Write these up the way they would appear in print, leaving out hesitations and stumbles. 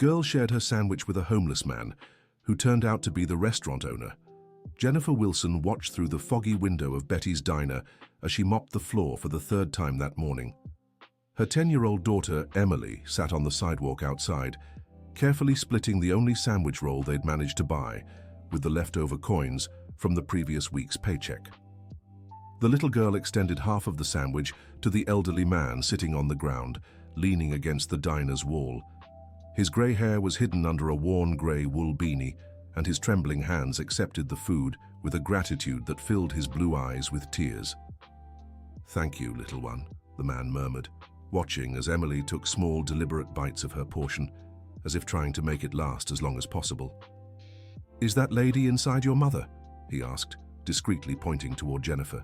Girl shared her sandwich with a homeless man, who turned out to be the restaurant owner. Jennifer Wilson watched through the foggy window of Betty's diner as she mopped the floor for the third time that morning. Her 10-year-old daughter, Emily, sat on the sidewalk outside, carefully splitting the only sandwich roll they'd managed to buy, with the leftover coins from the previous week's paycheck. The little girl extended half of the sandwich to the elderly man sitting on the ground, leaning against the diner's wall. His grey hair was hidden under a worn grey wool beanie, and his trembling hands accepted the food with a gratitude that filled his blue eyes with tears. "Thank you, little one," the man murmured, watching as Emily took small, deliberate bites of her portion, as if trying to make it last as long as possible. "Is that lady inside your mother?" he asked, discreetly pointing toward Jennifer.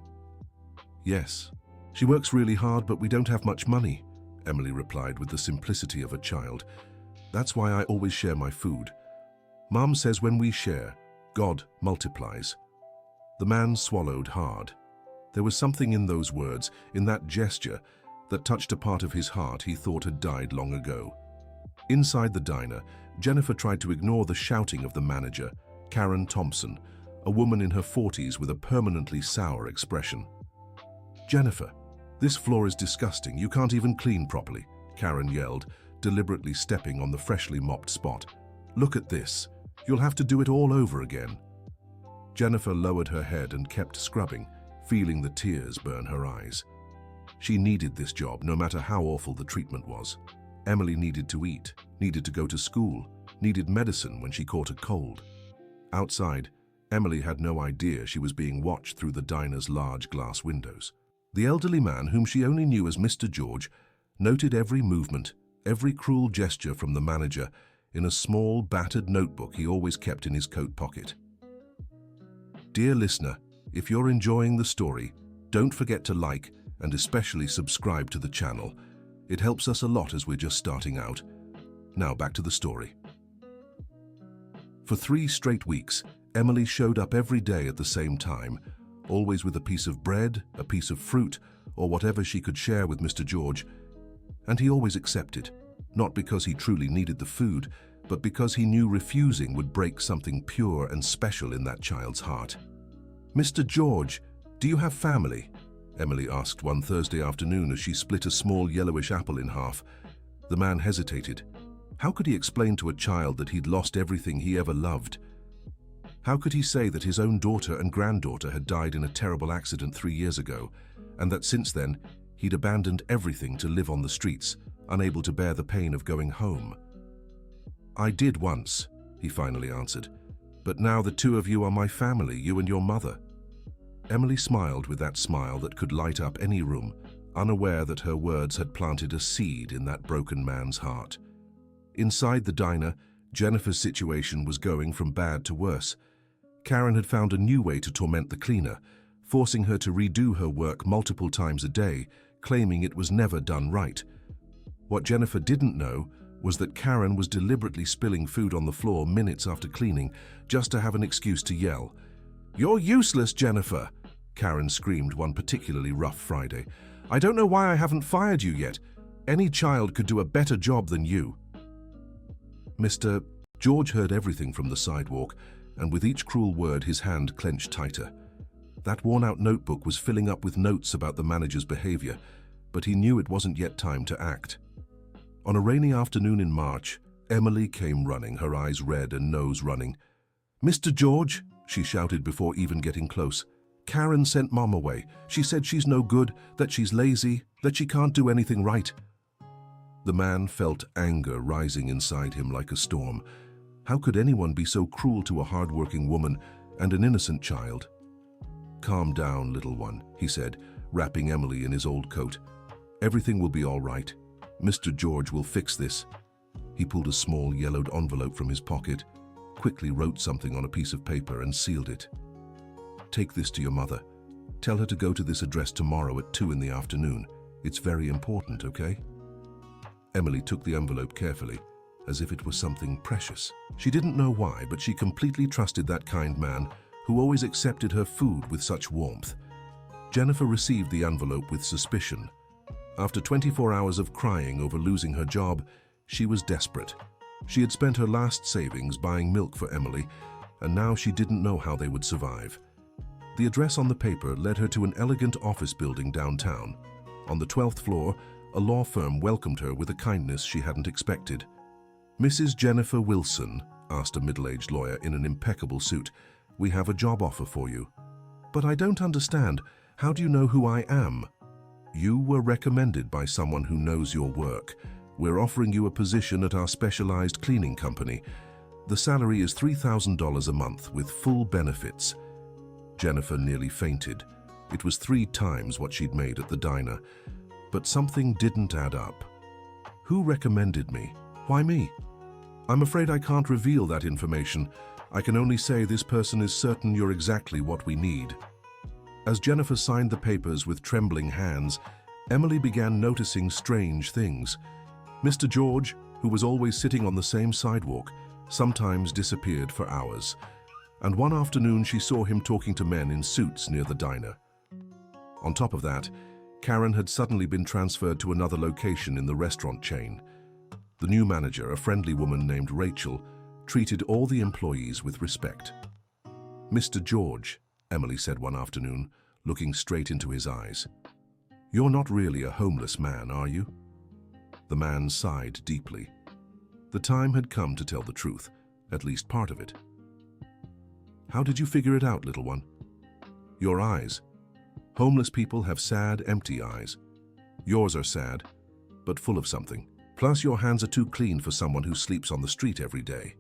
"Yes. She works really hard, but we don't have much money," Emily replied with the simplicity of a child. "That's why I always share my food. Mom says when we share, God multiplies." The man swallowed hard. There was something in those words, in that gesture, that touched a part of his heart he thought had died long ago. Inside the diner, Jennifer tried to ignore the shouting of the manager, Karen Thompson, a woman in her 40s with a permanently sour expression. "Jennifer, this floor is disgusting. You can't even clean properly," Karen yelled, deliberately stepping on the freshly mopped spot. "Look at this. You'll have to do it all over again." Jennifer lowered her head and kept scrubbing, feeling the tears burn her eyes. She needed this job, no matter how awful the treatment was. Emily needed to eat, needed to go to school, needed medicine when she caught a cold. Outside, Emily had no idea she was being watched through the diner's large glass windows. The elderly man, whom she only knew as Mr. George, noted every movement, every cruel gesture from the manager in a small, battered notebook he always kept in his coat pocket. Dear listener, if you're enjoying the story, don't forget to like and especially subscribe to the channel. It helps us a lot as we're just starting out. Now back to the story. For 3 straight weeks, Emily showed up every day at the same time, always with a piece of bread, a piece of fruit, or whatever she could share with Mr. George, and he always accepted, not because he truly needed the food, but because he knew refusing would break something pure and special in that child's heart. "Mr. George, do you have family?" Emily asked one Thursday afternoon as she split a small yellowish apple in half. The man hesitated. How could he explain to a child that he'd lost everything he ever loved? How could he say that his own daughter and granddaughter had died in a terrible accident 3 years ago, and that since then he'd abandoned everything to live on the streets, unable to bear the pain of going home? "I did once," he finally answered, "but now the 2 of you are my family, you and your mother." Emily smiled with that smile that could light up any room, unaware that her words had planted a seed in that broken man's heart. Inside the diner, Jennifer's situation was going from bad to worse. Karen had found a new way to torment the cleaner, forcing her to redo her work multiple times a day, claiming it was never done right. What Jennifer didn't know was that Karen was deliberately spilling food on the floor minutes after cleaning, just to have an excuse to yell. "You're useless, Jennifer!" Karen screamed one particularly rough Friday. "I don't know why I haven't fired you yet. Any child could do a better job than you." Mr. George heard everything from the sidewalk, and with each cruel word his hand clenched tighter. That worn-out notebook was filling up with notes about the manager's behavior, but he knew it wasn't yet time to act. On a rainy afternoon in March, Emily came running, her eyes red and nose running. "Mr. George," she shouted before even getting close, "Karen sent Mom away. She said she's no good, that she's lazy, that she can't do anything right." The man felt anger rising inside him like a storm. How could anyone be so cruel to a hard-working woman and an innocent child? "Calm down, little one," he said, wrapping Emily in his old coat. "Everything will be all right. Mr. George will fix this." He pulled a small yellowed envelope from his pocket, quickly wrote something on a piece of paper and sealed it. "Take this to your mother. Tell her to go to this address tomorrow at 2 in the afternoon. It's very important, okay?" Emily took the envelope carefully, as if it was something precious. She didn't know why, but she completely trusted that kind man who always accepted her food with such warmth. Jennifer received the envelope with suspicion. After 24 hours of crying over losing her job, she was desperate. She had spent her last savings buying milk for Emily, and now she didn't know how they would survive. The address on the paper led her to an elegant office building downtown. On the 12th floor, a law firm welcomed her with a kindness she hadn't expected. "Mrs. Jennifer Wilson," asked a middle-aged lawyer in an impeccable suit, "we have a job offer for you." "But I don't understand. How do you know who I am?" "You were recommended by someone who knows your work. We're offering you a position at our specialized cleaning company. The salary is $3,000 a month with full benefits." Jennifer nearly fainted. It was 3 times what she'd made at the diner. But something didn't add up. "Who recommended me? Why me?" "I'm afraid I can't reveal that information. I can only say this person is certain you're exactly what we need." As Jennifer signed the papers with trembling hands, Emily began noticing strange things. Mr. George, who was always sitting on the same sidewalk, sometimes disappeared for hours. And one afternoon she saw him talking to men in suits near the diner. On top of that, Karen had suddenly been transferred to another location in the restaurant chain. The new manager, a friendly woman named Rachel, treated all the employees with respect. "Mr. George," Emily said one afternoon, looking straight into his eyes, "you're not really a homeless man, are you?" The man sighed deeply. The time had come to tell the truth, at least part of it. "How did you figure it out, little one?" "Your eyes. Homeless people have sad, empty eyes. Yours are sad, but full of something. Plus, your hands are too clean for someone who sleeps on the street every day."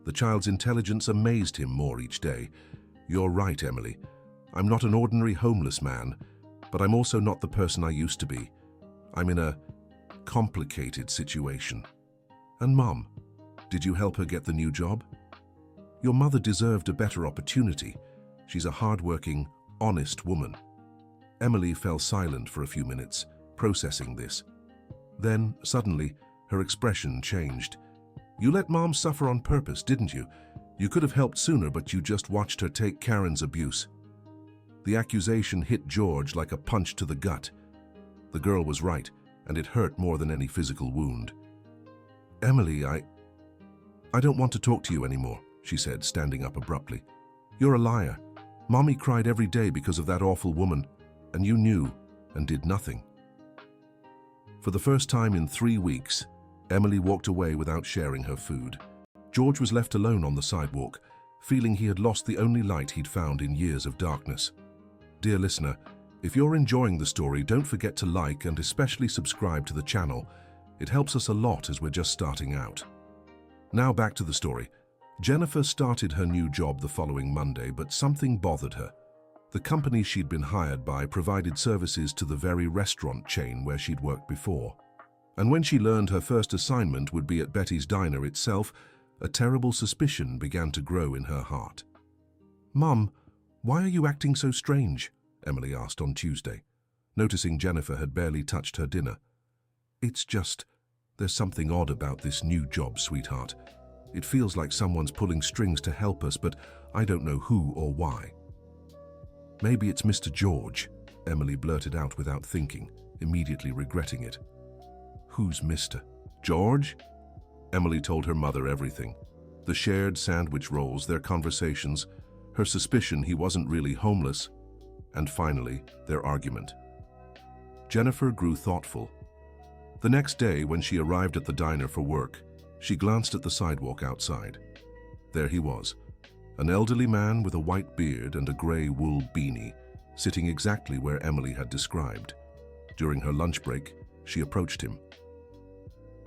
The child's intelligence amazed him more each day. "You're right, Emily. I'm not an ordinary homeless man, but I'm also not the person I used to be. I'm in a complicated situation." "And Mom, did you help her get the new job?" "Your mother deserved a better opportunity. She's a hard-working, honest woman." Emily fell silent for a few minutes, processing this. Then, suddenly, her expression changed. "You let Mom suffer on purpose, didn't you? You could have helped sooner, but you just watched her take Karen's abuse." The accusation hit George like a punch to the gut. The girl was right, and it hurt more than any physical wound. "Emily, I don't want to talk to you anymore," she said, standing up abruptly. "You're a liar. Mommy cried every day because of that awful woman, and you knew and did nothing." For the first time in 3 weeks, Emily walked away without sharing her food. George was left alone on the sidewalk, feeling he had lost the only light he'd found in years of darkness. Dear listener, if you're enjoying the story, don't forget to like and especially subscribe to the channel. It helps us a lot as we're just starting out. Now back to the story. Jennifer started her new job the following Monday, but something bothered her. The company she'd been hired by provided services to the very restaurant chain where she'd worked before. And when she learned her first assignment would be at Betty's Diner itself, a terrible suspicion began to grow in her heart. "Mum, why are you acting so strange?" Emily asked on Tuesday, noticing Jennifer had barely touched her dinner. "It's just, there's something odd about this new job, sweetheart. It feels like someone's pulling strings to help us, but I don't know who or why." "Maybe it's Mr. George," Emily blurted out without thinking, immediately regretting it. "Who's Mr. George?" Emily told her mother everything. The shared sandwich rolls, their conversations, her suspicion he wasn't really homeless, and finally, their argument. Jennifer grew thoughtful. The next day, when she arrived at the diner for work, she glanced at the sidewalk outside. There he was, an elderly man with a white beard and a gray wool beanie, sitting exactly where Emily had described. During her lunch break, she approached him.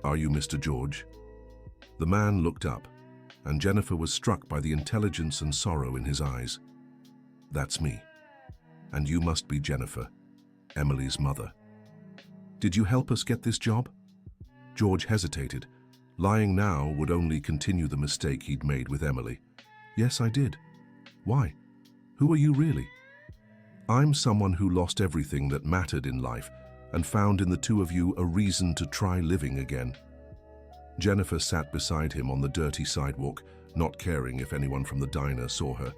"Are you Mr. George?" The man looked up, and Jennifer was struck by the intelligence and sorrow in his eyes. "That's me. And you must be Jennifer, Emily's mother. Did you help us get this job?" George hesitated. Lying now would only continue the mistake he'd made with Emily. "Yes, I did. Why? Who are you really?" "I'm someone who lost everything that mattered in life and found in the two of you a reason to try living again." Jennifer sat beside him on the dirty sidewalk, not caring if anyone from the diner saw her.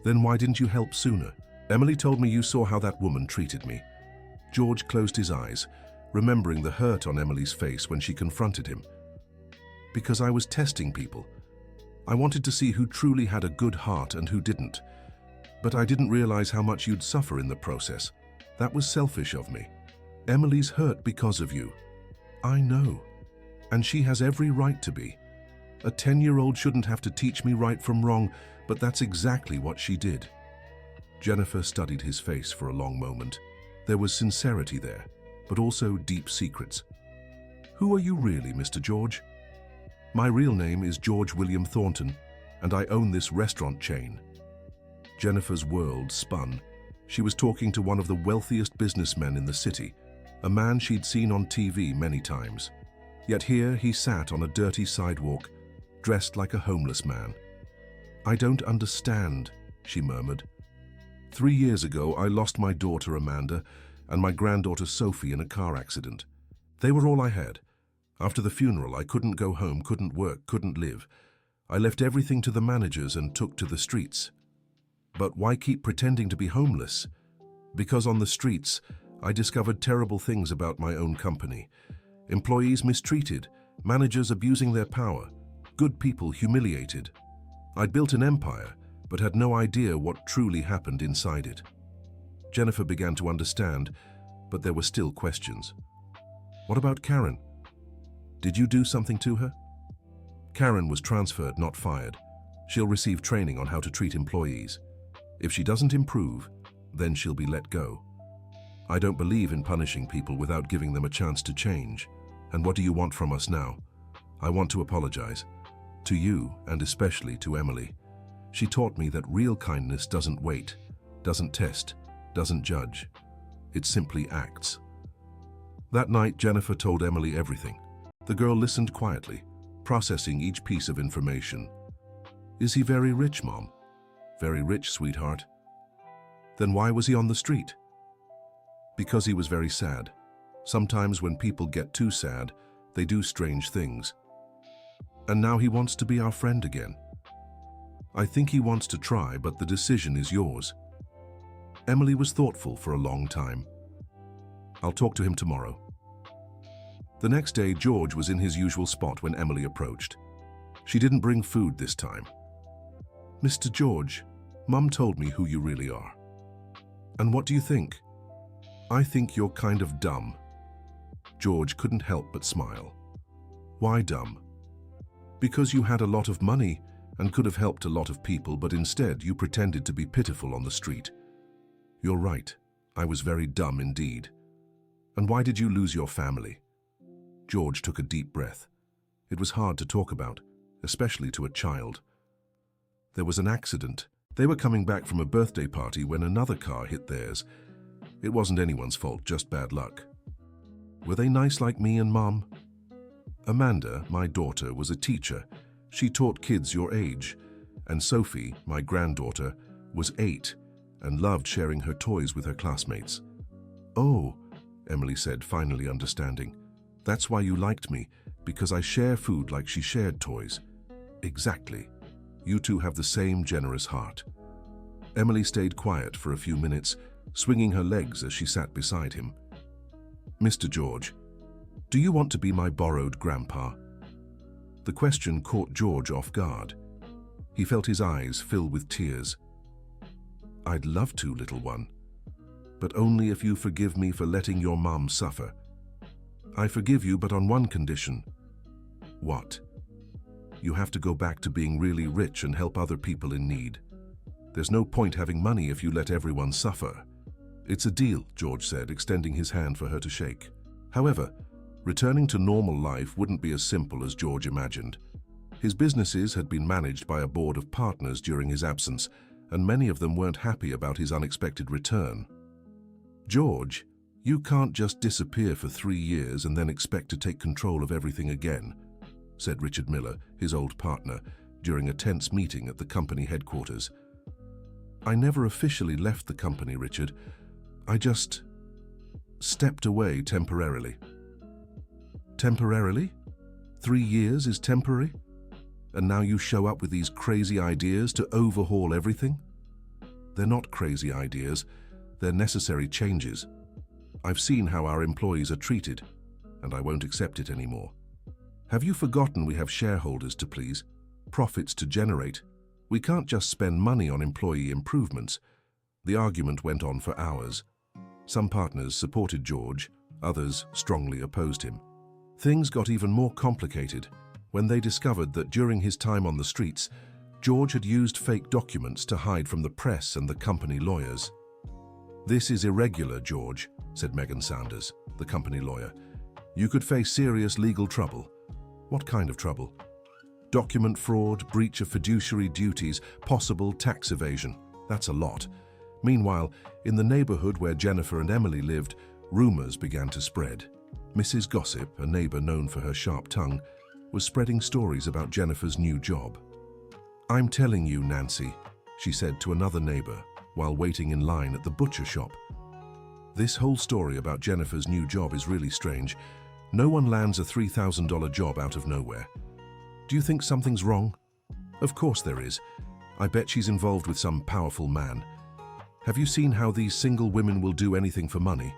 "Then why didn't you help sooner? Emily told me you saw how that woman treated me." George closed his eyes, remembering the hurt on Emily's face when she confronted him. Because I was testing people. I wanted to see who truly had a good heart and who didn't. But I didn't realize how much you'd suffer in the process. That was selfish of me. Emily's hurt because of you. I know. And she has every right to be. A 10-year-old shouldn't have to teach me right from wrong, but that's exactly what she did. Jennifer studied his face for a long moment. There was sincerity there, but also deep secrets. Who are you really, Mr. George? My real name is George William Thornton, and I own this restaurant chain. Jennifer's world spun. She was talking to one of the wealthiest businessmen in the city, a man she'd seen on TV many times. Yet here he sat on a dirty sidewalk, dressed like a homeless man. I don't understand, she murmured. 3 years ago, I lost my daughter Amanda and my granddaughter Sophie in a car accident. They were all I had. After the funeral, I couldn't go home, couldn't work, couldn't live. I left everything to the managers and took to the streets. But why keep pretending to be homeless? Because on the streets, I discovered terrible things about my own company. Employees mistreated, managers abusing their power, good people humiliated. I'd built an empire, but had no idea what truly happened inside it. Jennifer began to understand, but there were still questions. What about Karen? Did you do something to her? Karen was transferred, not fired. She'll receive training on how to treat employees. If she doesn't improve, then she'll be let go. I don't believe in punishing people without giving them a chance to change. And what do you want from us now? I want to apologize. To you, and especially to Emily. She taught me that real kindness doesn't wait, doesn't test, doesn't judge. It simply acts. That night, Jennifer told Emily everything. The girl listened quietly, processing each piece of information. Is he very rich, Mom? Very rich, sweetheart. Then why was he on the street? Because he was very sad. Sometimes when people get too sad, they do strange things. And now he wants to be our friend again. I think he wants to try, but the decision is yours. Emily was thoughtful for a long time. I'll talk to him tomorrow. The next day, George was in his usual spot when Emily approached. She didn't bring food this time. Mr. George, Mum told me who you really are. And what do you think? I think you're kind of dumb. George couldn't help but smile. Why dumb? Because you had a lot of money and could have helped a lot of people, but instead you pretended to be pitiful on the street. You're right. I was very dumb indeed. And why did you lose your family? George took a deep breath. It was hard to talk about, especially to a child. There was an accident. They were coming back from a birthday party when another car hit theirs. It wasn't anyone's fault, just bad luck. Were they nice like me and Mom? Amanda, my daughter, was a teacher. She taught kids your age. And Sophie, my granddaughter, was 8 and loved sharing her toys with her classmates. Oh, Emily said, finally understanding. That's why you liked me, because I share food like she shared toys. Exactly. You two have the same generous heart. Emily stayed quiet for a few minutes, swinging her legs as she sat beside him. Mr. George, do you want to be my borrowed grandpa? The question caught George off guard. He felt his eyes fill with tears. I'd love to, little one, but only if you forgive me for letting your mom suffer. I forgive you, but on one condition. What? You have to go back to being really rich and help other people in need. There's no point having money if you let everyone suffer. It's a deal, George said, extending his hand for her to shake. However, returning to normal life wouldn't be as simple as George imagined. His businesses had been managed by a board of partners during his absence, and many of them weren't happy about his unexpected return. George, you can't just disappear for 3 years and then expect to take control of everything again, said Richard Miller, his old partner, during a tense meeting at the company headquarters. I never officially left the company, Richard. I just stepped away temporarily. Temporarily? 3 years is temporary? And now you show up with these crazy ideas to overhaul everything? They're not crazy ideas, they're necessary changes. I've seen how our employees are treated, and I won't accept it anymore. Have you forgotten we have shareholders to please, profits to generate? We can't just spend money on employee improvements. The argument went on for hours. Some partners supported George, others strongly opposed him. Things got even more complicated when they discovered that during his time on the streets, George had used fake documents to hide from the press and the company lawyers. "This is irregular, George," said Megan Saunders, the company lawyer. "You could face serious legal trouble." "What kind of trouble?" "Document fraud, breach of fiduciary duties, possible tax evasion. That's a lot." Meanwhile, in the neighborhood where Jennifer and Emily lived, rumors began to spread. Mrs. Gossip, a neighbor known for her sharp tongue, was spreading stories about Jennifer's new job. "I'm telling you, Nancy," she said to another neighbor while waiting in line at the butcher shop. "This whole story about Jennifer's new job is really strange. No one lands a $3,000 job out of nowhere. Do you think something's wrong?" "Of course there is. I bet she's involved with some powerful man. Have you seen how these single women will do anything for money?"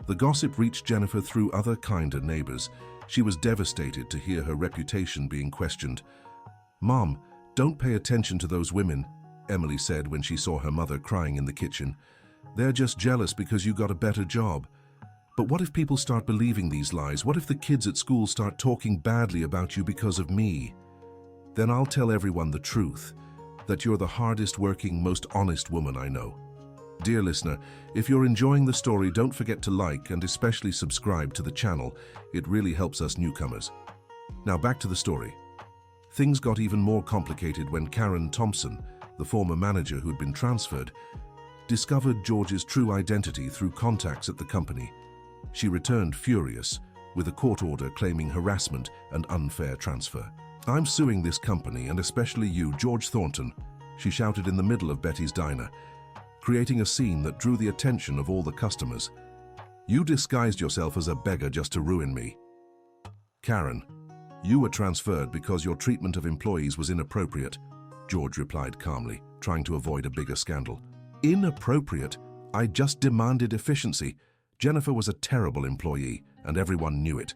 The gossip reached Jennifer through other kinder neighbors. She was devastated to hear her reputation being questioned. "Mom, don't pay attention to those women," Emily said when she saw her mother crying in the kitchen. "They're just jealous because you got a better job." "But what if people start believing these lies? What if the kids at school start talking badly about you because of me? Then I'll tell everyone the truth, that you're the hardest working, most honest woman I know." Dear listener, if you're enjoying the story, don't forget to like and especially subscribe to the channel. It really helps us newcomers. Now back to the story. Things got even more complicated when Karen Thompson, the former manager who'd been transferred, discovered George's true identity through contacts at the company. She returned furious, with a court order claiming harassment and unfair transfer. "I'm suing this company, and especially you, George Thornton," she shouted in the middle of Betty's diner, creating a scene that drew the attention of all the customers. "You disguised yourself as a beggar just to ruin me." "Karen, you were transferred because your treatment of employees was inappropriate," George replied calmly, trying to avoid a bigger scandal. "Inappropriate? I just demanded efficiency. Jennifer was a terrible employee, and everyone knew it."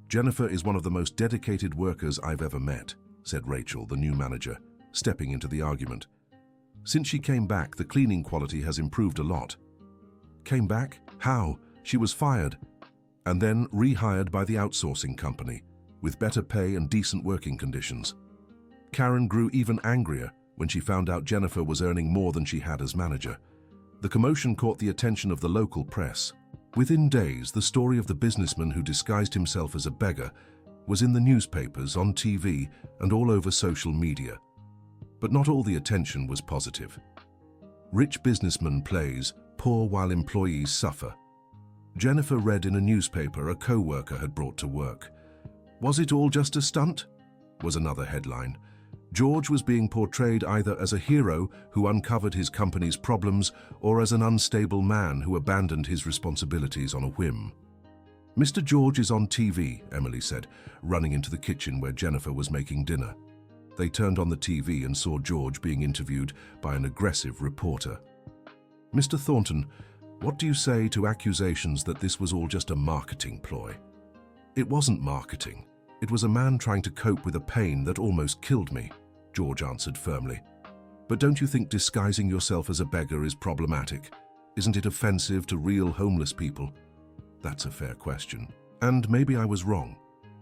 "Jennifer is one of the most dedicated workers I've ever met," said Rachel, the new manager, stepping into the argument. "Since she came back, the cleaning quality has improved a lot." "Came back? How? She was fired, and then rehired by the outsourcing company, with better pay and decent working conditions." Karen grew even angrier when she found out Jennifer was earning more than she had as manager. The commotion caught the attention of the local press. Within days, the story of the businessman who disguised himself as a beggar was in the newspapers, on TV, and all over social media. But not all the attention was positive. "Rich businessman plays poor while employees suffer." Jennifer read in a newspaper a co-worker had brought to work. "Was it all just a stunt?" was another headline. George was being portrayed either as a hero who uncovered his company's problems or as an unstable man who abandoned his responsibilities on a whim. "Mr. George is on TV," Emily said, running into the kitchen where Jennifer was making dinner. They turned on the TV and saw George being interviewed by an aggressive reporter. "Mr. Thornton, what do you say to accusations that this was all just a marketing ploy?" "It wasn't marketing. It was a man trying to cope with a pain that almost killed me," George answered firmly. "But don't you think disguising yourself as a beggar is problematic? Isn't it offensive to real homeless people?" "That's a fair question. And maybe I was wrong.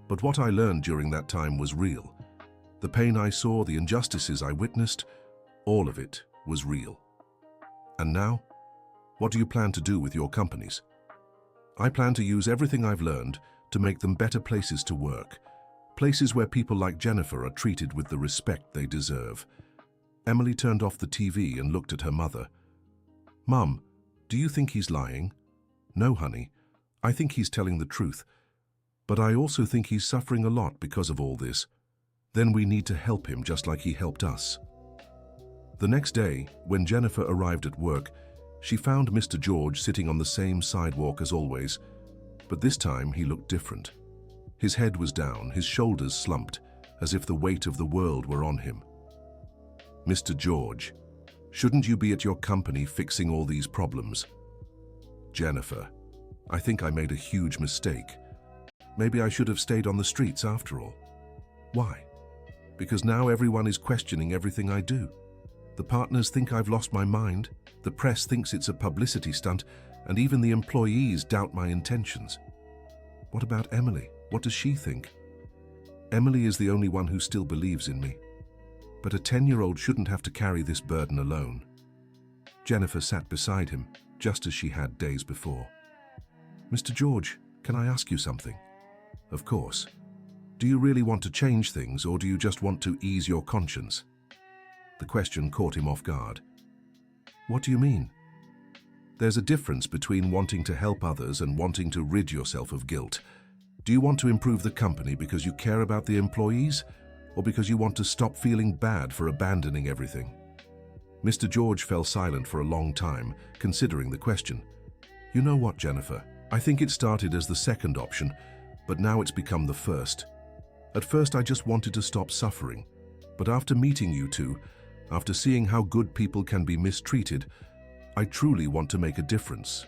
But what I learned during that time was real. The pain I saw, the injustices I witnessed, all of it was real." "And now? What do you plan to do with your companies?" "I plan to use everything I've learned to make them better places to work, places where people like Jennifer are treated with the respect they deserve." Emily turned off the TV and looked at her mother. "Mum, do you think he's lying?" "No, honey. I think he's telling the truth. But I also think he's suffering a lot because of all this. Then we need to help him just like he helped us." The next day, when Jennifer arrived at work, she found Mr. George sitting on the same sidewalk as always, but this time he looked different. His head was down, his shoulders slumped, as if the weight of the world were on him. "Mr. George, shouldn't you be at your company fixing all these problems?" "Jennifer, I think I made a huge mistake. Maybe I should have stayed on the streets after all. Why? Because now everyone is questioning everything I do. The partners think I've lost my mind, the press thinks it's a publicity stunt, and even the employees doubt my intentions. What about Emily? What does she think? Emily is the only one who still believes in me. But a 10-year-old shouldn't have to carry this burden alone. Jennifer sat beside him, just as she had days before. Mr. George, can I ask you something? Of course. Do you really want to change things, or do you just want to ease your conscience? The question caught him off guard. What do you mean? There's a difference between wanting to help others and wanting to rid yourself of guilt. Do you want to improve the company because you care about the employees, or because you want to stop feeling bad for abandoning everything? Mr. George fell silent for a long time, considering the question. You know what, Jennifer? I think it started as the second option, but now it's become the first. At first, I just wanted to stop suffering. But after meeting you two, after seeing how good people can be mistreated, I truly want to make a difference.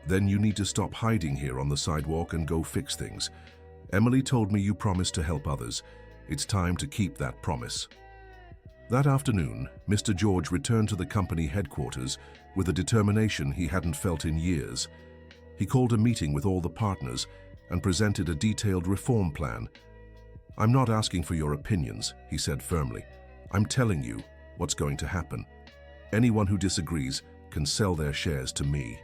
Then you need to stop hiding here on the sidewalk and go fix things. Emily told me you promised to help others. It's time to keep that promise. That afternoon, Mr. George returned to the company headquarters with a determination he hadn't felt in years. He called a meeting with all the partners and presented a detailed reform plan. I'm not asking for your opinions, he said firmly. I'm telling you what's going to happen. Anyone who disagrees can sell their shares to me.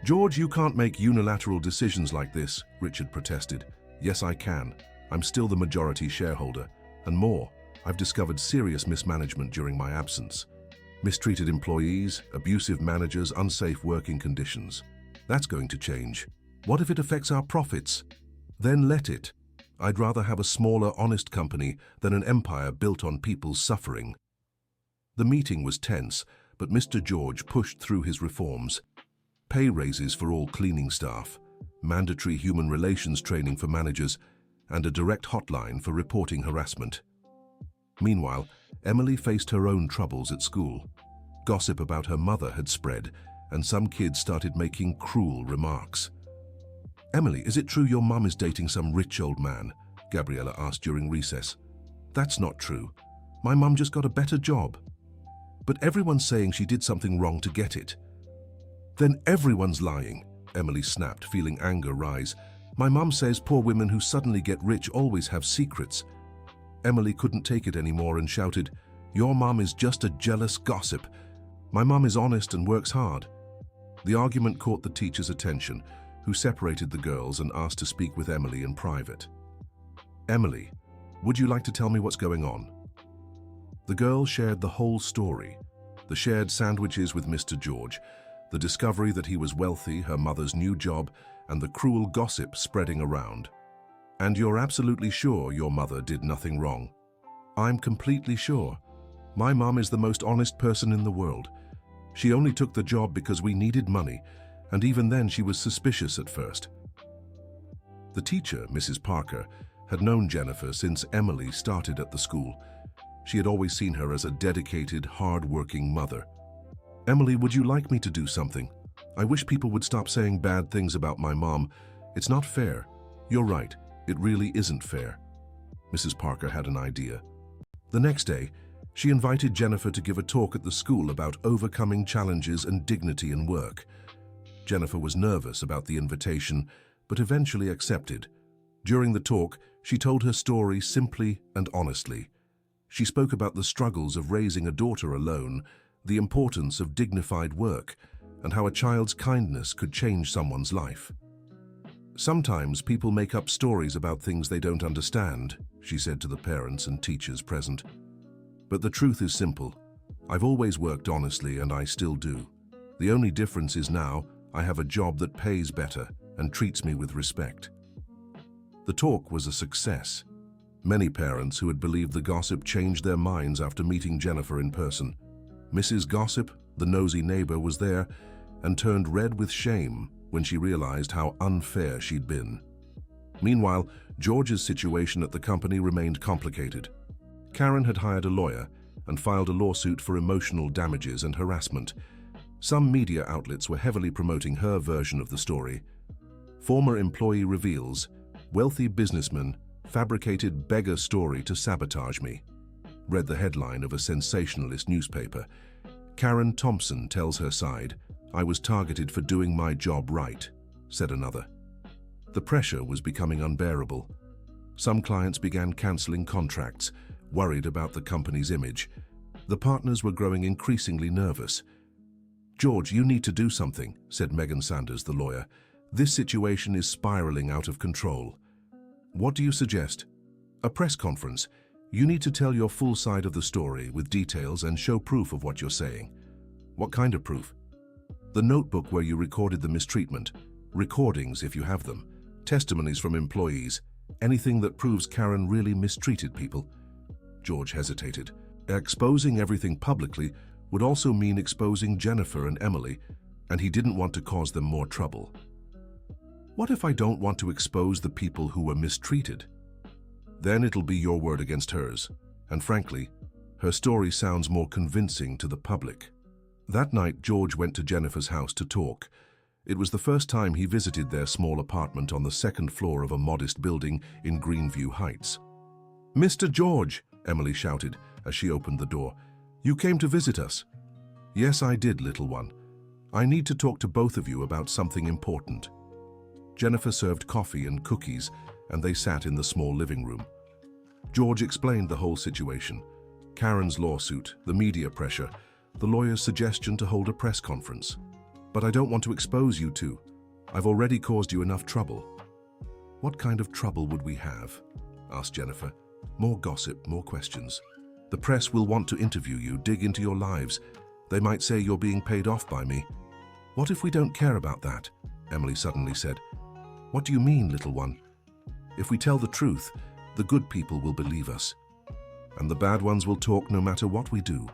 George, you can't make unilateral decisions like this, Richard protested. Yes, I can. I'm still the majority shareholder. And more, I've discovered serious mismanagement during my absence. Mistreated employees, abusive managers, unsafe working conditions. That's going to change. What if it affects our profits? Then let it. I'd rather have a smaller, honest company than an empire built on people's suffering. The meeting was tense, but Mr. George pushed through his reforms. Pay raises for all cleaning staff, mandatory human relations training for managers, and a direct hotline for reporting harassment. Meanwhile, Emily faced her own troubles at school. Gossip about her mother had spread, and some kids started making cruel remarks. Emily, is it true your mum is dating some rich old man? Gabriella asked during recess. That's not true. My mum just got a better job. But everyone's saying she did something wrong to get it. Then everyone's lying, Emily snapped, feeling anger rise. My mum says poor women who suddenly get rich always have secrets. Emily couldn't take it anymore and shouted, Your mum is just a jealous gossip. My mum is honest and works hard. The argument caught the teacher's attention, who separated the girls and asked to speak with Emily in private. Emily, would you like to tell me what's going on? The girl shared the whole story. The shared sandwiches with Mr. George, the discovery that he was wealthy, her mother's new job, and the cruel gossip spreading around. And you're absolutely sure your mother did nothing wrong? I'm completely sure. My mom is the most honest person in the world. She only took the job because we needed money, and even then she was suspicious at first. The teacher, Mrs. Parker, had known Jennifer since Emily started at the school. She had always seen her as a dedicated, hard-working mother. Emily, would you like me to do something? I wish people would stop saying bad things about my mom. It's not fair. You're right, it really isn't fair. Mrs. Parker had an idea. The next day, she invited Jennifer to give a talk at the school about overcoming challenges and dignity in work. Jennifer was nervous about the invitation, but eventually accepted. During the talk, she told her story simply and honestly. She spoke about the struggles of raising a daughter alone, the importance of dignified work, and how a child's kindness could change someone's life. Sometimes people make up stories about things they don't understand, she said to the parents and teachers present. But the truth is simple. I've always worked honestly, and I still do. The only difference is now I have a job that pays better and treats me with respect. The talk was a success. Many parents who had believed the gossip changed their minds after meeting Jennifer in person. Mrs. Gossip, the nosy neighbor, was there and turned red with shame when she realized how unfair she'd been. Meanwhile, George's situation at the company remained complicated. Karen had hired a lawyer and filed a lawsuit for emotional damages and harassment. Some media outlets were heavily promoting her version of the story. Former employee reveals Wealthy businessman fabricated beggar story to sabotage me, read the headline of a sensationalist newspaper. Karen Thompson tells her side. I was targeted for doing my job right, said another. The pressure was becoming unbearable. Some clients began cancelling contracts, worried about the company's image. The partners were growing increasingly nervous. George, you need to do something, said Megan Sanders, the lawyer. This situation is spiraling out of control. What do you suggest? A press conference. You need to tell your full side of the story with details and show proof of what you're saying. What kind of proof? The notebook where you recorded the mistreatment, recordings if you have them, testimonies from employees, anything that proves Karen really mistreated people. George hesitated. Exposing everything publicly would also mean exposing Jennifer and Emily, and he didn't want to cause them more trouble. What if I don't want to expose the people who were mistreated? Then it'll be your word against hers, and frankly, her story sounds more convincing to the public. That night, George went to Jennifer's house to talk. It was the first time he visited their small apartment on the second floor of a modest building in Greenview Heights. "Mr. George," Emily shouted as she opened the door, "you came to visit us." "Yes, I did, little one. I need to talk to both of you about something important." Jennifer served coffee and cookies, and they sat in the small living room. George explained the whole situation. Karen's lawsuit, the media pressure, the lawyer's suggestion to hold a press conference. "But I don't want to expose you two. I've already caused you enough trouble." "What kind of trouble would we have?" asked Jennifer. "More gossip, more questions. The press will want to interview you, dig into your lives. They might say you're being paid off by me." "What if we don't care about that?" Emily suddenly said. "What do you mean, little one? If we tell the truth, the good people will believe us, and the bad ones will talk no matter what we do."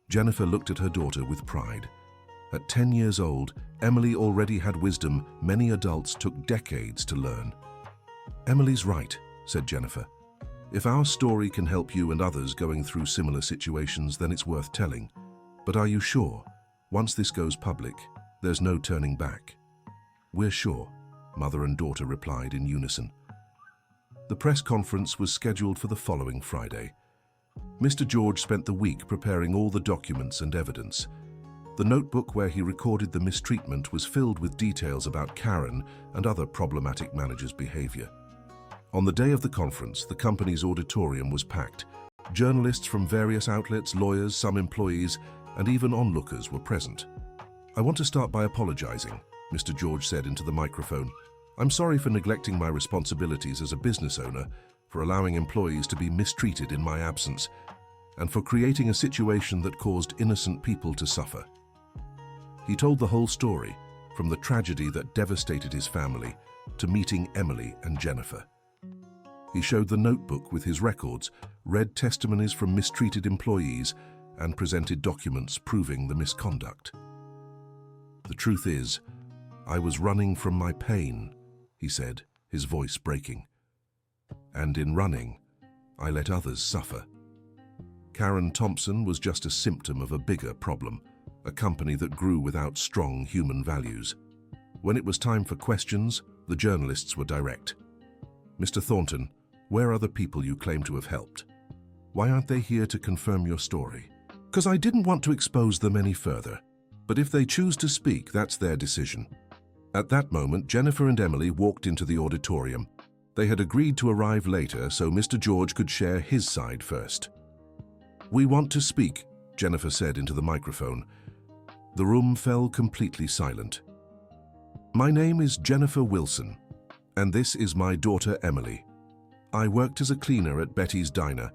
Jennifer looked at her daughter with pride. At 10 years old, Emily already had wisdom many adults took decades to learn. "Emily's right," said Jennifer. "If our story can help you and others going through similar situations, then it's worth telling. But are you sure? Once this goes public, there's no turning back." "We're sure," mother and daughter replied in unison. The press conference was scheduled for the following Friday. Mr. George spent the week preparing all the documents and evidence. The notebook where he recorded the mistreatment was filled with details about Karen and other problematic managers' behavior. On the day of the conference, the company's auditorium was packed. Journalists from various outlets, lawyers, some employees, and even onlookers were present. "I want to start by apologizing," Mr. George said into the microphone. "I'm sorry for neglecting my responsibilities as a business owner, for allowing employees to be mistreated in my absence, and for creating a situation that caused innocent people to suffer." He told the whole story, from the tragedy that devastated his family to meeting Emily and Jennifer. He showed the notebook with his records, read testimonies from mistreated employees, and presented documents proving the misconduct. "The truth is, I was running from my pain," he said, his voice breaking. "And in running, I let others suffer." Karen Thompson was just a symptom of a bigger problem, a company that grew without strong human values. When it was time for questions, the journalists were direct. "Mr. Thornton, where are the people you claim to have helped? Why aren't they here to confirm your story?" "'Cause I didn't want to expose them any further. But if they choose to speak, that's their decision." At that moment, Jennifer and Emily walked into the auditorium. They had agreed to arrive later so Mr. George could share his side first. "We want to speak," Jennifer said into the microphone. The room fell completely silent. "My name is Jennifer Wilson, and this is my daughter Emily. I worked as a cleaner at Betty's Diner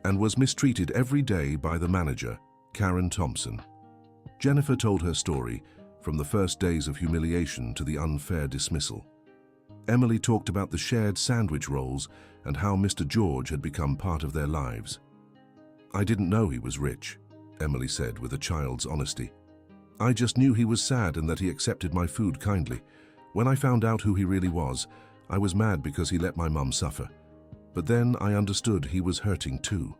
and was mistreated every day by the manager, Karen Thompson." Jennifer told her story, from the first days of humiliation to the unfair dismissal. Emily talked about the shared sandwich rolls and how Mr. George had become part of their lives. "I didn't know he was rich," Emily said with a child's honesty. "I just knew he was sad and that he accepted my food kindly. When I found out who he really was, I was mad because he let my mum suffer. But then I understood he was hurting too."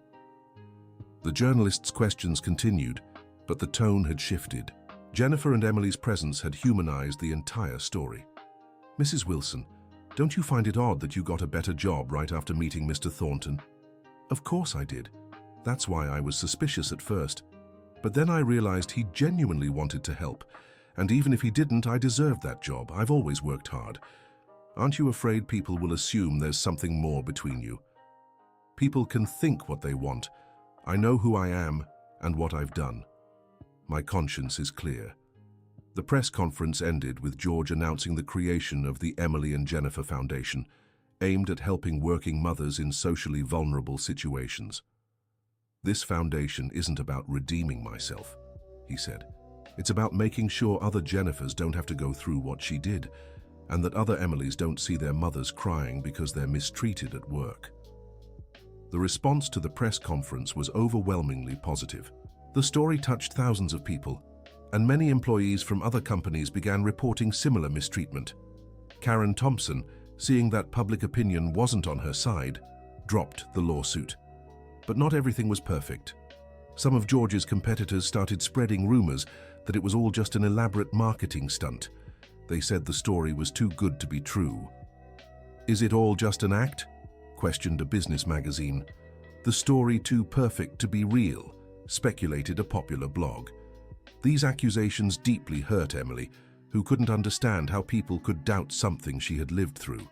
The journalists' questions continued, but the tone had shifted. Jennifer and Emily's presence had humanized the entire story. "Mrs. Wilson, Don't you find it odd that you got a better job right after meeting Mr. Thornton? Of course I did. That's why I was suspicious at first. But then I realized he genuinely wanted to help. And even if he didn't, I deserved that job. I've always worked hard. Aren't you afraid people will assume there's something more between you? People can think what they want. I know who I am and what I've done. My conscience is clear. The press conference ended with George announcing the creation of the Emily and Jennifer Foundation, aimed at helping working mothers in socially vulnerable situations. This foundation isn't about redeeming myself, he said. It's about making sure other Jennifers don't have to go through what she did, and that other Emilys don't see their mothers crying because they're mistreated at work. The response to the press conference was overwhelmingly positive. The story touched thousands of people, and many employees from other companies began reporting similar mistreatment. Karen Thompson, seeing that public opinion wasn't on her side, dropped the lawsuit. But not everything was perfect. Some of George's competitors started spreading rumors that it was all just an elaborate marketing stunt. They said the story was too good to be true. Is it all just an act? Questioned a business magazine. The story too perfect to be real, speculated a popular blog. These accusations deeply hurt Emily, who couldn't understand how people could doubt something she had lived through.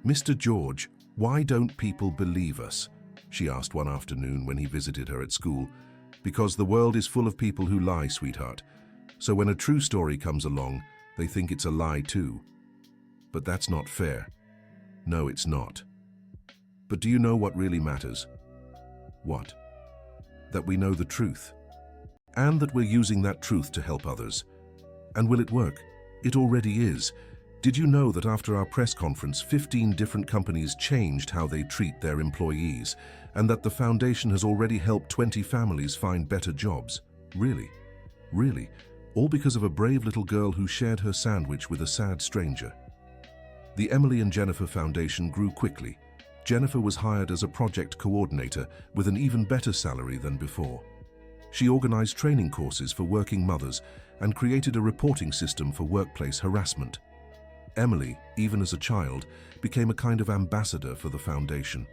Mr. George, why don't people believe us? She asked one afternoon when he visited her at school. Because the world is full of people who lie, sweetheart. So when a true story comes along, they think it's a lie too. But that's not fair. No, it's not. But do you know what really matters? What? That we know the truth. And that we're using that truth to help others. And will it work? It already is. Did you know that after our press conference, 15 different companies changed how they treat their employees, and that the foundation has already helped 20 families find better jobs? Really? Really? All because of a brave little girl who shared her sandwich with a sad stranger. The Emily and Jennifer Foundation grew quickly. Jennifer was hired as a project coordinator with an even better salary than before. She organized training courses for working mothers and created a reporting system for workplace harassment. Emily, even as a child, became a kind of ambassador for the foundation.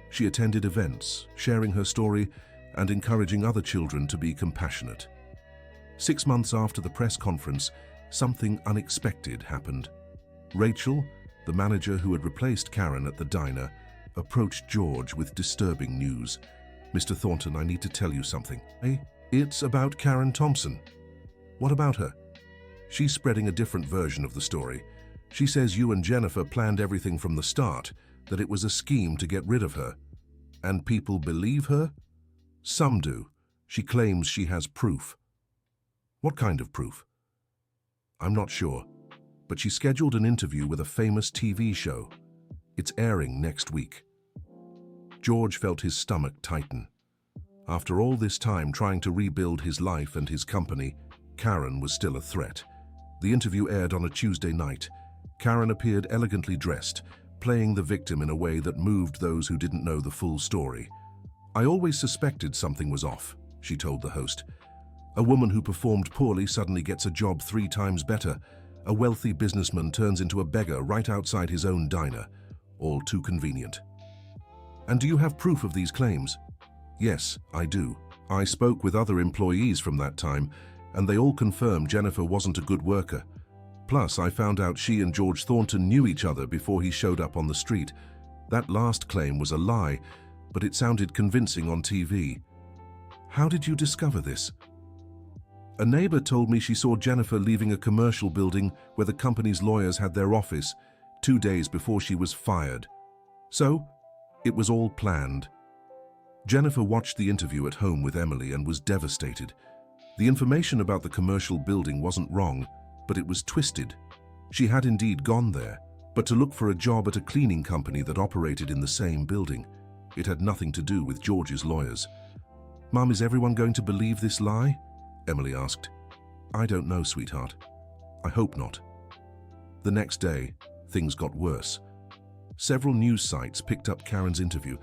She attended events, sharing her story and encouraging other children to be compassionate. 6 months after the press conference, something unexpected happened. Rachel, the manager who had replaced Karen at the diner, approached George with disturbing news. Mr. Thornton, I need to tell you something. Hey, it's about Karen Thompson. What about her? She's spreading a different version of the story. She says you and Jennifer planned everything from the start, that it was a scheme to get rid of her. And people believe her? Some do. She claims she has proof. What kind of proof? I'm not sure, but she scheduled an interview with a famous TV show. It's airing next week. George felt his stomach tighten. After all this time trying to rebuild his life and his company, Karen was still a threat. The interview aired on a Tuesday night. Karen appeared elegantly dressed, playing the victim in a way that moved those who didn't know the full story. I always suspected something was off, she told the host. A woman who performed poorly suddenly gets a job 3 times better. A wealthy businessman turns into a beggar right outside his own diner. All too convenient. And do you have proof of these claims? Yes, I do. I spoke with other employees from that time, and they all confirmed Jennifer wasn't a good worker. Plus, I found out she and George Thornton knew each other before he showed up on the street. That last claim was a lie, but it sounded convincing on TV. How did you discover this? A neighbor told me she saw Jennifer leaving a commercial building where the company's lawyers had their office 2 days before she was fired. So, it was all planned. Jennifer watched the interview at home with Emily and was devastated. The information about the commercial building wasn't wrong, but it was twisted. She had indeed gone there, but to look for a job at a cleaning company that operated in the same building. It had nothing to do with George's lawyers. Mum, is everyone going to believe this lie? Emily asked. I don't know, sweetheart. I hope not. The next day, things got worse. Several news sites picked up Karen's interview,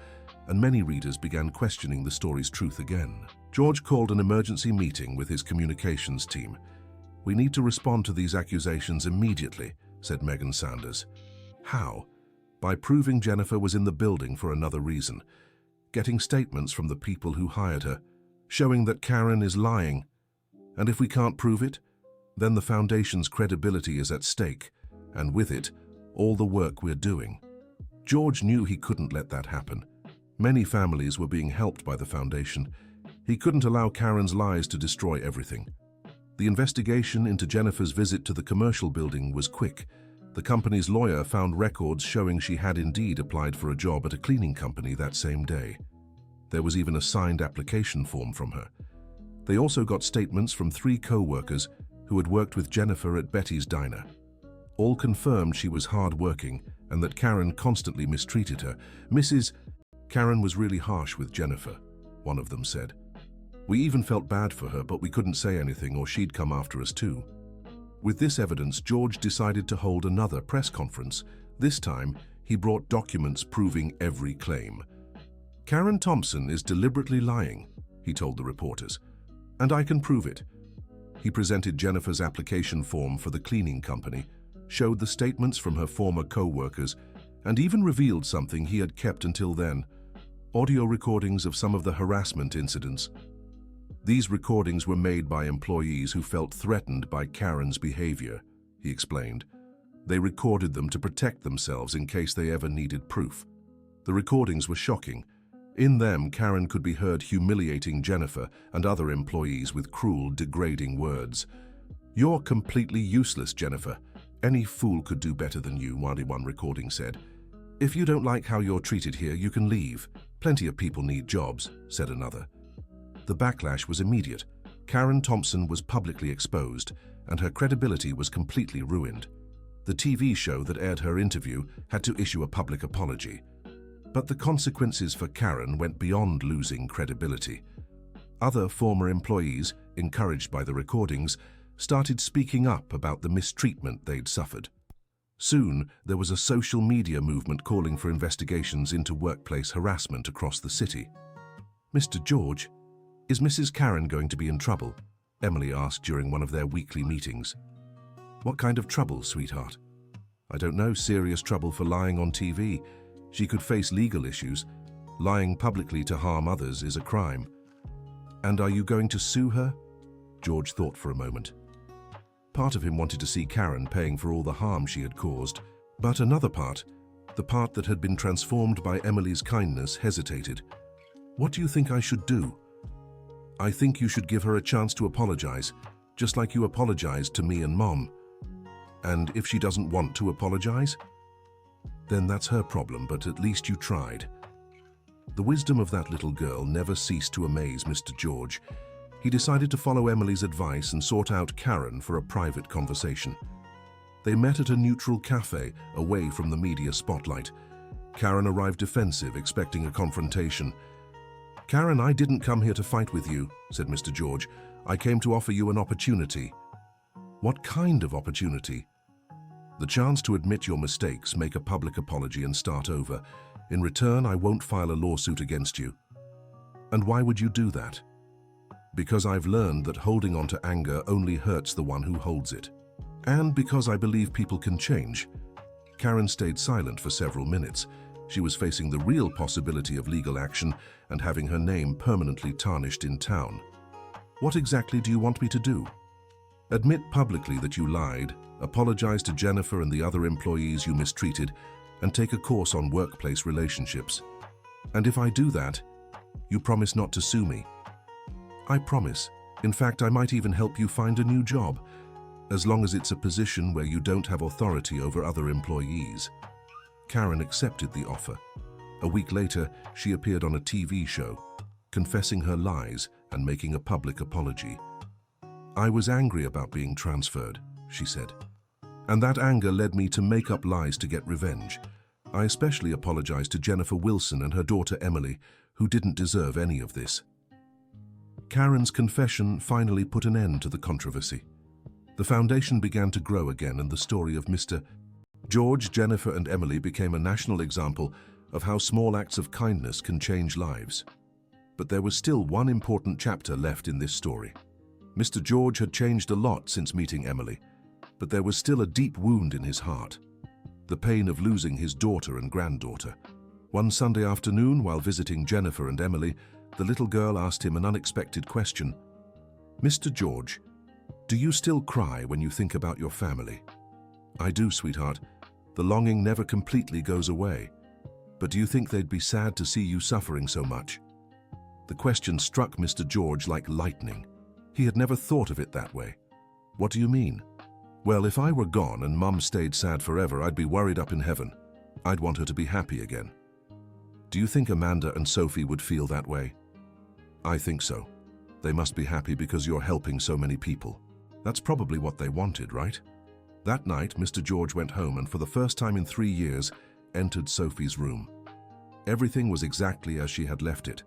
and many readers began questioning the story's truth again. George called an emergency meeting with his communications team. We need to respond to these accusations immediately, said Megan Sanders. How? By proving Jennifer was in the building for another reason, getting statements from the people who hired her, showing that Karen is lying. And if we can't prove it, then the Foundation's credibility is at stake, and with it, all the work we're doing. George knew he couldn't let that happen. Many families were being helped by the Foundation. He couldn't allow Karen's lies to destroy everything. The investigation into Jennifer's visit to the commercial building was quick. The company's lawyer found records showing she had indeed applied for a job at a cleaning company that same day. There was even a signed application form from her. They also got statements from 3 co-workers who had worked with Jennifer at Betty's Diner. All confirmed she was hard-working and that Karen constantly mistreated her. Mrs. Karen was really harsh with Jennifer, one of them said. We even felt bad for her, but we couldn't say anything or she'd come after us too. With this evidence, George decided to hold another press conference. This time, he brought documents proving every claim. Karen Thompson is deliberately lying, he told the reporters, and I can prove it. He presented Jennifer's application form for the cleaning company, showed the statements from her former co-workers, and even revealed something he had kept until then, audio recordings of some of the harassment incidents. These recordings were made by employees who felt threatened by Karen's behavior, he explained. They recorded them to protect themselves in case they ever needed proof. The recordings were shocking. In them, Karen could be heard humiliating Jennifer and other employees with cruel, degrading words. You're completely useless, Jennifer. Any fool could do better than you, one recording said. If you don't like how you're treated here, you can leave. Plenty of people need jobs, said another. The backlash was immediate. Karen Thompson was publicly exposed, and her credibility was completely ruined. The TV show that aired her interview had to issue a public apology. But the consequences for Karen went beyond losing credibility. Other former employees, encouraged by the recordings, started speaking up about the mistreatment they'd suffered. Soon, there was a social media movement calling for investigations into workplace harassment across the city. Mr. George, is Mrs. Karen going to be in trouble? Emily asked during one of their weekly meetings. What kind of trouble, sweetheart? I don't know, serious trouble for lying on TV. She could face legal issues. Lying publicly to harm others is a crime. And are you going to sue her? George thought for a moment. Part of him wanted to see Karen paying for all the harm she had caused, but another part, the part that had been transformed by Emily's kindness, hesitated. What do you think I should do? I think you should give her a chance to apologize, just like you apologized to me and Mom. And if she doesn't want to apologize, then that's her problem, but at least you tried. The wisdom of that little girl never ceased to amaze Mr. George. He decided to follow Emily's advice and sought out Karen for a private conversation. They met at a neutral cafe, away from the media spotlight. Karen arrived defensive, expecting a confrontation. Karen, I didn't come here to fight with you, said Mr. George. I came to offer you an opportunity. What kind of opportunity? The chance to admit your mistakes, make a public apology and start over. In return, I won't file a lawsuit against you. And why would you do that? Because I've learned that holding on to anger only hurts the one who holds it. And because I believe people can change. Karen stayed silent for several minutes. She was facing the real possibility of legal action and having her name permanently tarnished in town. What exactly do you want me to do? Admit publicly that you lied, apologize to Jennifer and the other employees you mistreated, and take a course on workplace relationships. And if I do that, you promise not to sue me. I promise. In fact, I might even help you find a new job, as long as it's a position where you don't have authority over other employees. Karen accepted the offer. A week later, she appeared on a TV show, confessing her lies and making a public apology. I was angry about being transferred, she said. And that anger led me to make up lies to get revenge. I especially apologized to Jennifer Wilson and her daughter Emily, who didn't deserve any of this. Karen's confession finally put an end to the controversy. The foundation began to grow again, and the story of Mr. George, Jennifer, and Emily became a national example of how small acts of kindness can change lives. But there was still one important chapter left in this story. Mr. George had changed a lot since meeting Emily, but there was still a deep wound in his heart. the pain of losing his daughter and granddaughter. One Sunday afternoon, while visiting Jennifer and Emily, the little girl asked him an unexpected question. "Mr. George, do you still cry when you think about your family?" "I do, sweetheart. The longing never completely goes away. But do you think they'd be sad to see you suffering so much?" The question struck Mr. George like lightning. He had never thought of it that way. "What do you mean?" "Well, if I were gone and Mum stayed sad forever, I'd be worried up in heaven. I'd want her to be happy again." "Do you think Amanda and Sophie would feel that way?" "I think so. They must be happy because you're helping so many people. That's probably what they wanted, right?" That night, Mr. George went home and for the first time in 3 years, entered Sophie's room. Everything was exactly as she had left it.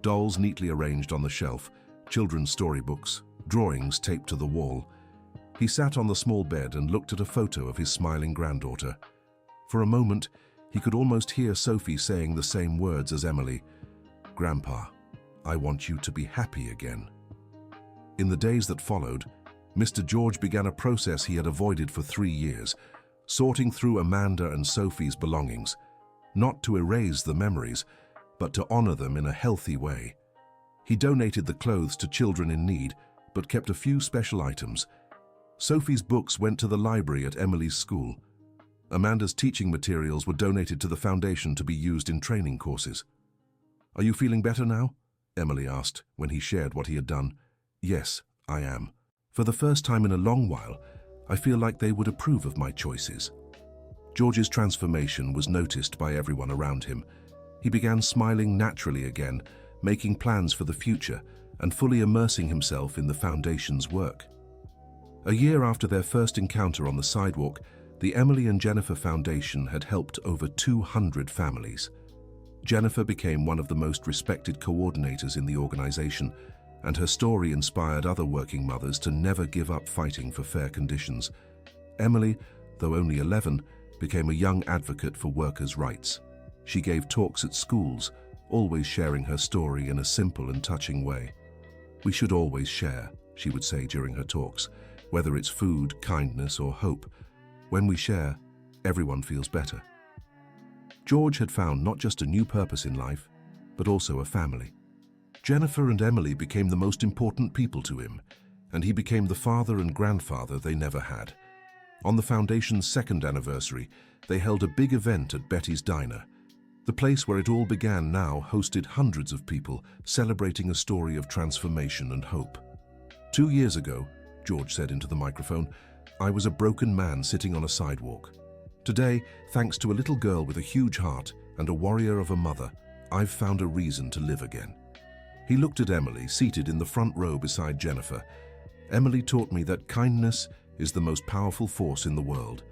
Dolls neatly arranged on the shelf, children's storybooks, drawings taped to the wall. He sat on the small bed and looked at a photo of his smiling granddaughter. For a moment, he could almost hear Sophie saying the same words as Emily. "Grandpa, I want you to be happy again." In the days that followed, Mr. George began a process he had avoided for 3 years, sorting through Amanda and Sophie's belongings, not to erase the memories, but to honor them in a healthy way. He donated the clothes to children in need, but kept a few special items. Sophie's books went to the library at Emily's school. Amanda's teaching materials were donated to the foundation to be used in training courses. "Are you feeling better now?" Emily asked when he shared what he had done. "Yes, I am. For the first time in a long while, I feel like they would approve of my choices." George's transformation was noticed by everyone around him. He began smiling naturally again, making plans for the future, and fully immersing himself in the foundation's work. A year after their first encounter on the sidewalk, the Emily and Jennifer Foundation had helped over 200 families. Jennifer became one of the most respected coordinators in the organization, and her story inspired other working mothers to never give up fighting for fair conditions. Emily, though only 11, became a young advocate for workers' rights. She gave talks at schools, always sharing her story in a simple and touching way. "We should always share," she would say during her talks, "whether it's food, kindness, or hope. When we share, everyone feels better." George had found not just a new purpose in life, but also a family. Jennifer and Emily became the most important people to him, and he became the father and grandfather they never had. On the Foundation's 2nd anniversary, they held a big event at Betty's Diner. The place where it all began now hosted hundreds of people celebrating a story of transformation and hope. 2 years ago, George said into the microphone, "I was a broken man sitting on a sidewalk. Today, thanks to a little girl with a huge heart and a warrior of a mother, I've found a reason to live again." He looked at Emily, seated in the front row beside Jennifer. "Emily taught me that kindness is the most powerful force in the world,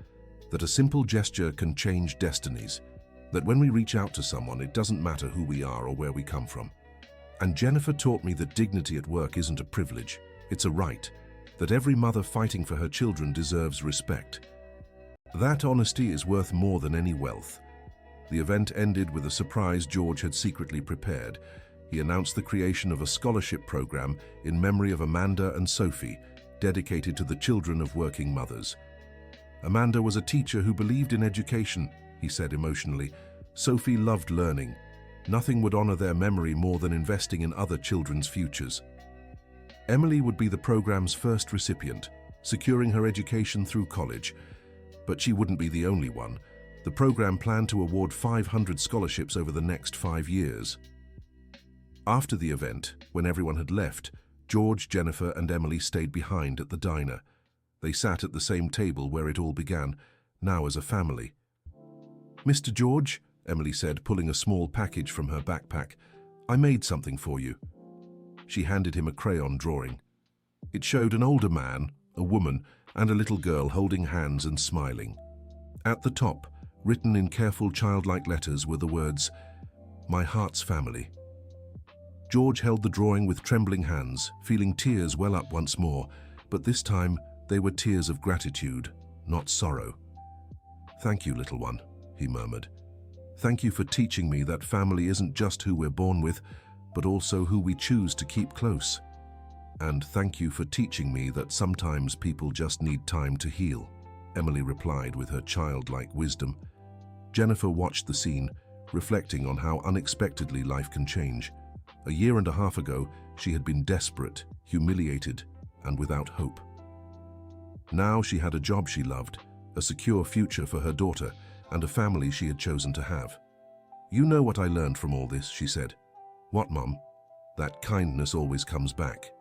that a simple gesture can change destinies, that when we reach out to someone, it doesn't matter who we are or where we come from. And Jennifer taught me that dignity at work isn't a privilege, it's a right, that every mother fighting for her children deserves respect. That honesty is worth more than any wealth." The event ended with a surprise George had secretly prepared. He announced the creation of a scholarship program in memory of Amanda and Sophie, dedicated to the children of working mothers. "Amanda was a teacher who believed in education," he said emotionally. "Sophie loved learning. Nothing would honor their memory more than investing in other children's futures." Emily would be the program's first recipient, securing her education through college. But she wouldn't be the only one. The program planned to award 500 scholarships over the next 5 years. After the event, when everyone had left, George, Jennifer, and Emily stayed behind at the diner. They sat at the same table where it all began, now as a family. "Mr. George," Emily said, pulling a small package from her backpack, "I made something for you." She handed him a crayon drawing. It showed an older man, a woman, and a little girl holding hands and smiling. At the top, written in careful childlike letters, were the words, "My heart's family." George held the drawing with trembling hands, feeling tears well up once more, but this time they were tears of gratitude, not sorrow. "Thank you, little one," he murmured. "Thank you for teaching me that family isn't just who we're born with, but also who we choose to keep close. And thank you for teaching me that sometimes people just need time to heal." Emily replied with her childlike wisdom. Jennifer watched the scene, reflecting on how unexpectedly life can change. A year and a half ago, she had been desperate, humiliated, and without hope. Now she had a job she loved, a secure future for her daughter, and a family she had chosen to have. "You know what I learned from all this," she said. "What, Mum?" "That kindness always comes back.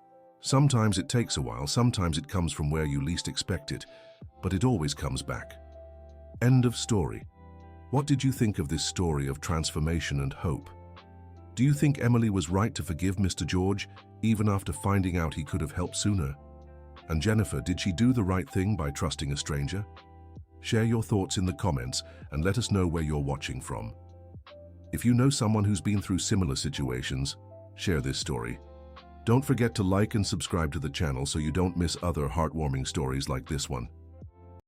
Sometimes it takes a while, sometimes it comes from where you least expect it, but it always comes back." End of story. What did you think of this story of transformation and hope? Do you think Emily was right to forgive Mr. George, even after finding out he could have helped sooner? And Jennifer, did she do the right thing by trusting a stranger? Share your thoughts in the comments and let us know where you're watching from. If you know someone who's been through similar situations, share this story. Don't forget to like and subscribe to the channel so you don't miss other heartwarming stories like this one.